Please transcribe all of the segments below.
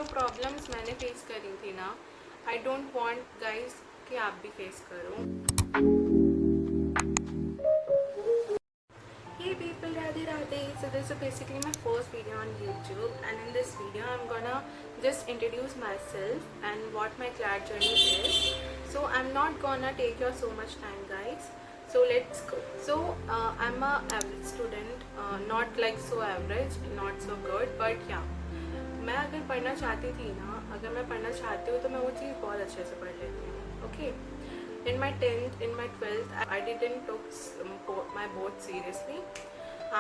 जो प्रॉब्लम्स मैंने फेस करी थी ना, आई डोंट वांट गाइस कि आप भी फेस करो। Hey people, Radhe Radhe. So this is basically my first video on YouTube, and in this video I'm gonna just introduce myself and what my CLAT journey is. So I'm not gonna take your so much time guys. So let's go. So I'm a average student, not like so average, not so good, but yeah. मैं अगर पढ़ना चाहती थी ना, अगर मैं पढ़ना चाहती हूँ तो मैं वो चीज़ बहुत अच्छे से पढ़ लेती हूँ। Okay, in my 10th, in my 12th, I didn't took my board seriously,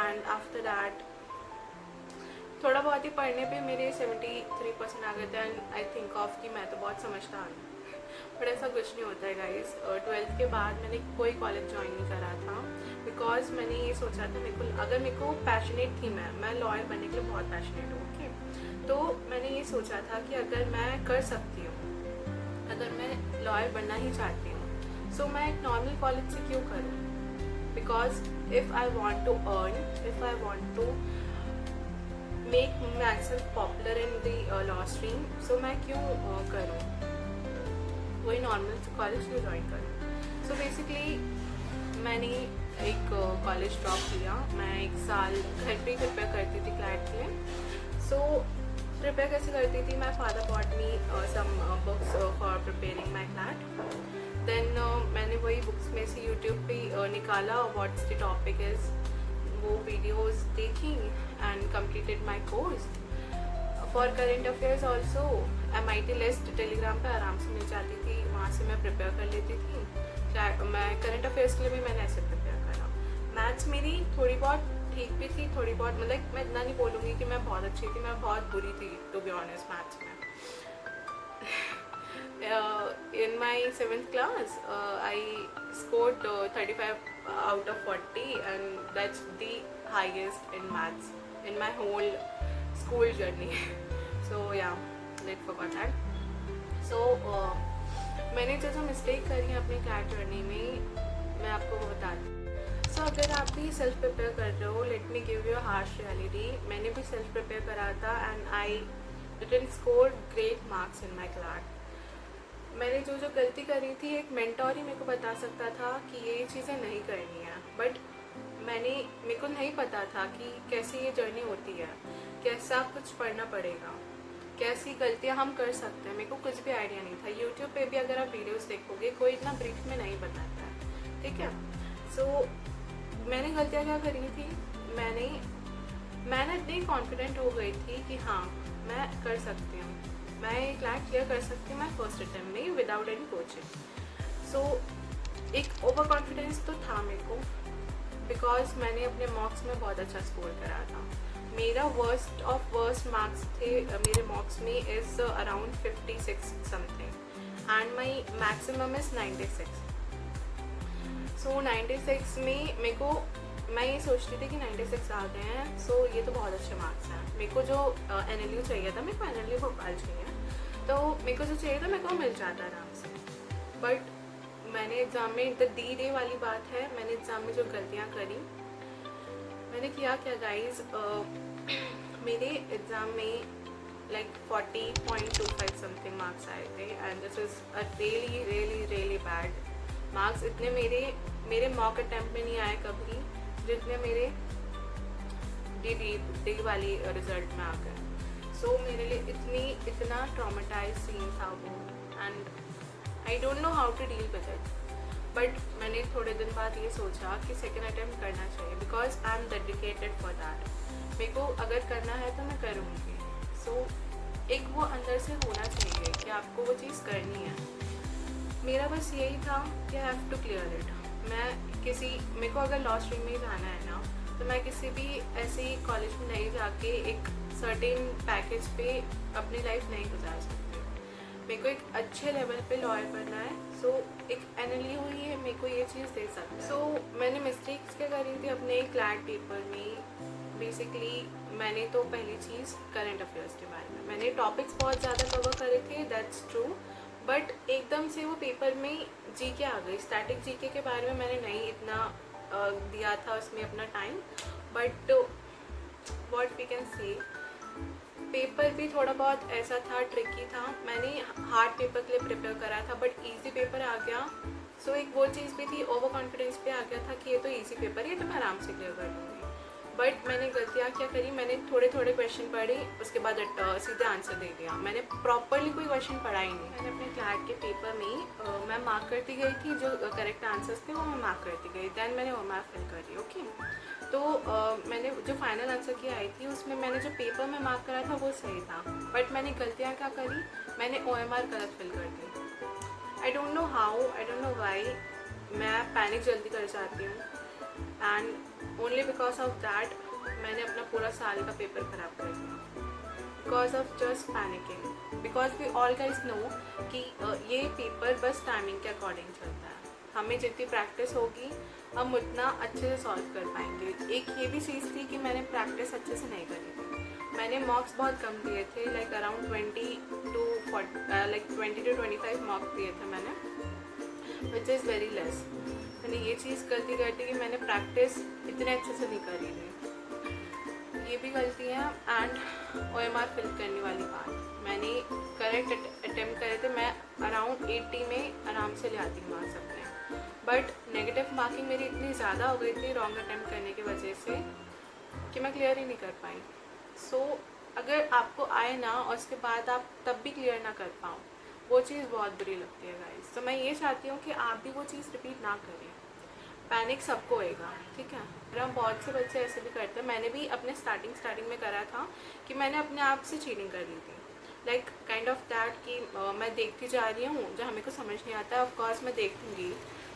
and after that थोड़ा बहुत ही पढ़ने पे मेरे 73% आ गए थे, एंड आई थिंक ऑफ कि मैं तो बहुत समझदार हूँ, बट ऐसा कुछ नहीं होता है गाइस। 12th के बाद मैंने कोई कॉलेज ज्वाइन नहीं करा था, बिकॉज मैंने ये सोचा था अगर मेरे को पैशनेट थी, मैं लॉयर बनने के लिए बहुत पैशनेट हूँ। ओके, तो मैंने ये सोचा था कि अगर मैं कर सकती हूँ, अगर मैं लॉयर बनना ही चाहती हूँ, सो मैं एक नॉर्मल कॉलेज से क्यों करूँ? Because if I want to earn, if I want to make myself popular in the law stream, so मैं क्यों करूँ वही नॉर्मल कॉलेज क्यों ज्वाइन करूँ? सो बेसिकली मैंने एक कॉलेज ड्रॉप किया। मैं एक साल घर पे प्रिपेयर करती थी क्लैट के लिए। सो प्रिपेयर कैसे करती थी? My father bought me some books for preparing my CLAT. Then मैंने वही बुक्स में से यूट्यूब पे निकाला व्हाट्स द टॉपिक इज़, वो वीडियोस देखी and completed my course. For current affairs also MIT list Telegram पे आराम से मिल जाती थी, वहाँ से मैं प्रिपेयर कर लेती थी। मैं करंट अफेयर्स के लिए भी मैंने ऐसे प्रिपेयर करा। मैथ्स मेरी थोड़ी बहुत ठीक भी थी, थोड़ी बहुत, मतलब मैं इतना नहीं बोलूँगी कि मैं बहुत अच्छी थी, मैं बहुत बुरी थी टू बी ऑनेस्ट मैथ्स में। in my 7th class I scored 35 out of 40, and that's the highest in maths in my whole school journey. So yeah, let's forget that. So मैंने जो मिस्टेक करी है अपनी क्लैट जर्नी में, मैं आपको बताती हूँ। सो अगर आप भी सेल्फ प्रिपेयर कर रहे हो, let me give you a harsh reality. मैंने भी सेल्फ प्रिपेयर करा था and I didn't score great marks in my CLAT. मैंने जो गलती करी थी, एक मेंटोर ही मेरे को बता सकता था कि ये चीज़ें नहीं करनी है, बट मेरे को नहीं पता था कि कैसे ये जर्नी होती है, कैसा कुछ पढ़ना पड़ेगा, कैसी गलतियाँ हम कर सकते हैं। मेरे को कुछ भी आइडिया नहीं था। यूट्यूब पे भी अगर आप वीडियोस देखोगे, कोई इतना ब्रीफ में नहीं बताता है, ठीक है। सो मैंने गलतियाँ क्या करी थी, मैंने इतनी कॉन्फिडेंट हो गई थी कि हाँ मैं कर सकती हूँ, मैं ये क्लैट क्लियर कर सकती हूँ मैं फर्स्ट अटेम्प्ट में विदाउट एनी कोचिंग। सो एक ओवर कॉन्फिडेंस तो था मेरे को, बिकॉज मैंने अपने मॉक्स में बहुत अच्छा स्कोर करा था। मेरा वर्स्ट ऑफ वर्स्ट मार्क्स थे मेरे मॉक्स में is around 56 something, and my maximum is 96। सो 96 में मेरे को, मैं ये सोचती थी कि 96 आ गए हैं, सो ये तो बहुत अच्छे मार्क्स हैं। मेरे को जो NLU चाहिए था, मेरे को NLU भोपाल चाहिए, तो मेरे को जो चाहिए था मेरे को मिल जाता आराम से। बट मैंने एग्ज़ाम में D-Day वाली बात है, मैंने एग्ज़ाम में जो गलतियाँ करी, मैंने किया क्या गाइज, मेरे एग्ज़ाम में लाइक 40.25 समथिंग मार्क्स आए थे, and this is a really really really bad marks. इतने मेरे मॉक अटैम्प्ट में नहीं आए कभी जितने मेरे डी वाली रिजल्ट में आ गए। सो मेरे लिए इतना ट्रॉमेटाइज सीन था वो, and I don't know how to deal with it. But मैंने थोड़े दिन बाद ये सोचा कि सेकेंड अटैम्प्ट करना चाहिए, because I am dedicated for that. मेरे को अगर करना है तो मैं करूँगी। सो एक वो अंदर से होना चाहिए कि आपको वो चीज़ करनी है। मेरा बस यही था कि I have to clear it. मेरे को अगर लॉ स्ट्रीम में ही जाना है ना, तो मैं किसी भी ऐसे कॉलेज में नहीं जाके एक सर्टेन पैकेज पे अपनी लाइफ नहीं गुजार सकती। मेरे को एक अच्छे लेवल पे लॉयर बनना है। सो एक NLU हुई है, मेरे को ये चीज़ दे सकता है। सो मैंने मिस्टेक्स क्या करी थी अपने क्लैट पेपर में। बेसिकली मैंने तो पहली चीज़ करंट अफेयर्स के बारे में, मैंने टॉपिक्स बहुत ज़्यादा कवर करे थे, दैट्स ट्रू, बट एकदम से वो पेपर में GK आ गई। स्टैटिक GK के बारे में मैंने नहीं इतना दिया था उसमें अपना time, but what we can say, paper भी थोड़ा बहुत ऐसा था, ट्रिकी था। मैंने हार्ड पेपर के लिए प्रिपेयर करा था बट इजी पेपर आ गया। सो एक वो चीज़ भी थी, ओवर कॉन्फिडेंस पे आ गया था कि ये तो इजी पेपर है, ये तो मैं आराम से क्लियर कर लूँगी। बट मैंने गलतियाँ क्या करी, मैंने थोड़े थोड़े क्वेश्चन पढ़े, उसके बाद सीधे आंसर दे दिया। मैंने प्रॉपरली कोई क्वेश्चन पढ़ा ही नहीं। मैंने अपने क्लैट के पेपर में मैं मार्क करती गई थी, जो करेक्ट आंसर्स थे वो मैं मार्क करती गई, दैन मैंने वो मार्क फिल करी। ओके, तो मैंने जो फाइनल आंसर की आई थी उसमें मैंने जो पेपर में मार्क करा था वो सही था, बट मैंने गलतियाँ क्या करी, मैंने OMR गलत फिल कर दी। I don't know how, I don't know why, मैं पैनिक जल्दी कर जाती हूँ and only because of that मैंने अपना पूरा साल का पेपर खराब कर दिया, because of just panicking. Because we all guys know कि ये पेपर बस टाइमिंग के अकॉर्डिंग चलता है। हमें जितनी प्रैक्टिस होगी हम उतना अच्छे से सॉल्व कर पाएंगे। एक ये भी चीज़ थी कि मैंने प्रैक्टिस अच्छे से नहीं करी थी। मैंने मार्क्स बहुत कम दिए थे, लाइक अराउंड 20 to 25 मार्क्स दिए थे मैंने, विच इज़ वेरी लेस। मैंने ये चीज़ गलती कर दी कि मैंने प्रैक्टिस इतने अच्छे से नहीं करी थी, ये भी गलती है। एंड OMR फिल करने वाली बात, मैंने करेक्ट अटेम्प्ट करे थे, मैं अराउंड 80 में आराम से ले आती मार्क्स अपने, बट नेगेटिव मार्किंग मेरी इतनी ज़्यादा हो गई थी रॉन्ग अटेम्प्ट करने की वजह से कि मैं क्लियर ही नहीं कर पाई। सो अगर आपको आए ना और उसके बाद आप तब भी क्लियर ना कर पाओ, वो चीज़ बहुत बुरी लगती है गाइस। तो मैं ये चाहती हूँ कि आप भी वो चीज़ रिपीट ना करें। पैनिक सबको होएगा, ठीक है। हम बहुत से बच्चे ऐसे भी करते हैं, मैंने भी अपने स्टार्टिंग में करा था कि मैंने अपने आप से चीटिंग कर ली थी, लाइक काइंड ऑफ दैट कि मैं देखती जा रही हूँ, जहाँ मेरे को समझ नहीं आता है ऑफकोर्स मैं देखूँगी,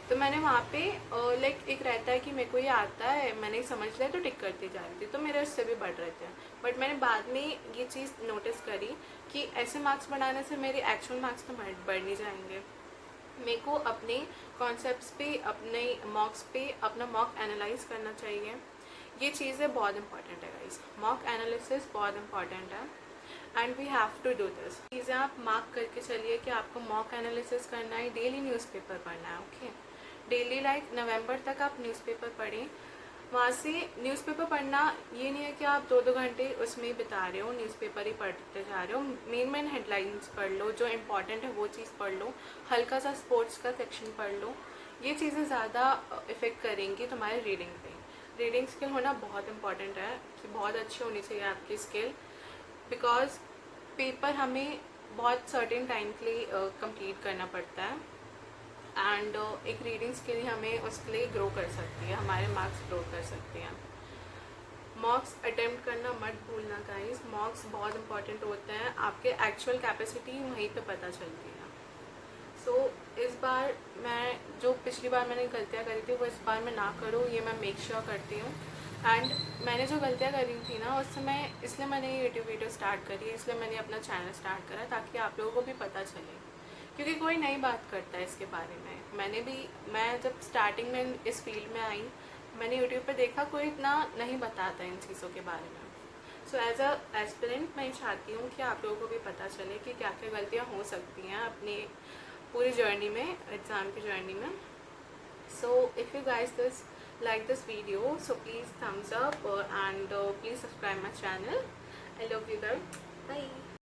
तो मैंने वहाँ पे लाइक एक रहता है कि मेरे को ये आता है, मैंने समझ लिया तो टिक करती जा रही थी, तो मेरे उससे भी बढ़ रहे थे। बट मैंने बाद में ये चीज़ नोटिस करी कि ऐसे मार्क्स बढ़ाने से मेरे एक्चुअल मार्क्स तो बढ़ नहीं जाएंगे। मेरे को अपने कॉन्सेप्ट्स पे, अपने मॉक्स पे अपना मॉक एनालाइज करना चाहिए। ये चीज़ें बहुत इंपॉर्टेंट है गाइस, मॉक एनालिसिस बहुत इंपॉर्टेंट है and we have to do this. चीज़ें आप मार्क करके चलिए कि आपको मॉक एनालिसिस करना है, डेली न्यूज़पेपर पढ़ना है। ओके, डेली लाइक नवंबर तक आप न्यूज़पेपर पढ़ें। वहाँ से न्यूज़पेपर पढ़ना ये नहीं है कि आप 2-2 घंटे उसमें ही बिता रहे हो, न्यूज़पेपर ही पढ़ते जा रहे हो। मेन हेडलाइंस पढ़ लो, जो इम्पॉर्टेंट है वो चीज़ पढ़ लो, हल्का सा स्पोर्ट्स का सेक्शन पढ़ लो। ये चीज़ें ज़्यादा इफ़ेक्ट करेंगी तुम्हारे रीडिंग पे। रीडिंग स्किल होना बहुत इंपॉर्टेंट है कि बहुत अच्छी होनी चाहिए आपकी स्किल, बिकॉज पेपर हमें बहुत सर्टेन टाइम के लिए कंप्लीट करना पड़ता है एंड एक रीडिंग स्किल हमें उसके लिए ग्रो कर सकती है, हमारे मार्क्स ग्रो कर सकते हैं। मॉक्स अटेम्प्ट करना मत भूलना गाइस, मॉक्स बहुत इंपॉर्टेंट होते हैं, आपके एक्चुअल कैपेसिटी वहीं पे पता चलती है। सो इस बार मैं जो पिछली बार मैंने गलतियाँ करी थी वो इस बार मैं ना करूँ, ये मैं मेक श्योर करती हूँ। एंड मैंने जो गलतियाँ करी थी ना उससे मैं, इसलिए मैंने यूट्यूब वीडियो स्टार्ट करी है, इसलिए मैंने अपना चैनल स्टार्ट करा ताकि आप लोगों को भी पता चले, क्योंकि कोई नई बात करता है इसके बारे में। मैं जब स्टार्टिंग में इस फील्ड में आई, मैंने यूट्यूब पे देखा कोई इतना नहीं बताता इन चीज़ों के बारे में। सो एज अ एस्पिरेंट मैं चाहती हूँ कि आप लोगों को भी पता चले कि क्या क्या गलतियाँ हो सकती हैं अपनी पूरी जर्नी में, एग्ज़ाम की जर्नी में। So if you guys like this video, so please thumbs up and please subscribe my channel. I love you guys. Bye.